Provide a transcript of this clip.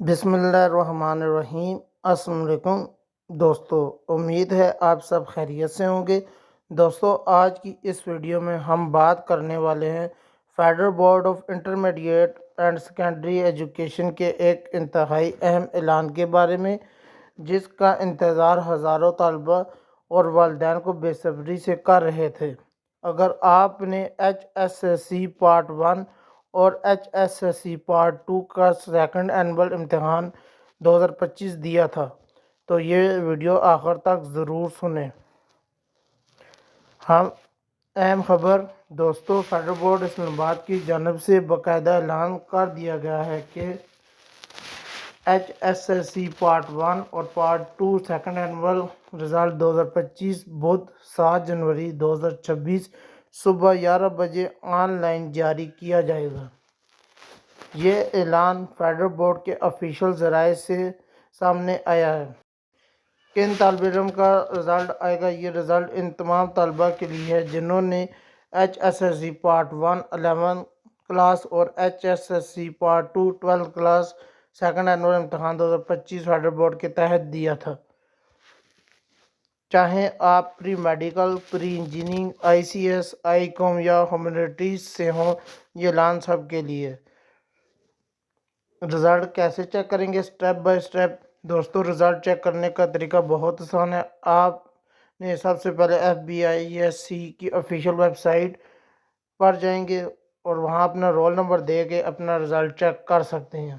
بسم اللہ الرحمن الرحیم۔ السلام علیکم دوستو، امید ہے آپ سب خیریت سے ہوں گے۔ دوستو، آج کی اس ویڈیو میں ہم بات کرنے والے ہیں federal board of intermediate and secondary education کے ایک انتہائی اہم اعلان کے بارے میں، جس کا انتظار ہزاروں طلبہ اور والدین کو بے صبری سے کر رہے تھے۔ اگر آپ نے H S S C part 1 اور H S S C part 2 کا سیکنڈ اینول امتحان 2025 دیا تھا تو یہ ویڈیو آخر تک ضرور سنیں۔ ہم اہم خبر دوستو، فیڈرل بورڈ اسلام آباد کی جانب سے باقاعدہ اعلان کر دیا گیا ہے کہ H S S C part 1 اور پارٹ 2 سیکنڈ اینول رزلٹ 2025 بدھ 7 جنوری 2026 صبح 11 بجے آن لائن جاری کیا جائے گا۔ یہ اعلان فیڈرل بورڈ کے آفیشیل ذرائع سے سامنے آیا ہے۔ کن طالب علم کا رزلٹ آئے گا؟ یہ رزلٹ ان تمام طلبہ کے لیے ہے جنہوں نے H S S C part 1 11 class اور H S S C part 2 12 class second annual امتحان 2025 فیڈرل بورڈ کے تحت دیا تھا۔ چاہے آپ پری میڈیکل، پری انجینئرنگ، آئی سی ایس، آئی کام یا ہیومینٹیز سے ہوں، یہ اعلان سب کے لیے۔ رزلٹ کیسے چیک کریں گے؟ اسٹیپ بائی اسٹیپ دوستو، رزلٹ چیک کرنے کا طریقہ بہت آسان ہے۔ آپ نے سب سے پہلے FBISC کی آفیشیل ویب سائٹ پر جائیں گے اور وہاں اپنا رول نمبر دے کے اپنا رزلٹ چیک کر سکتے ہیں۔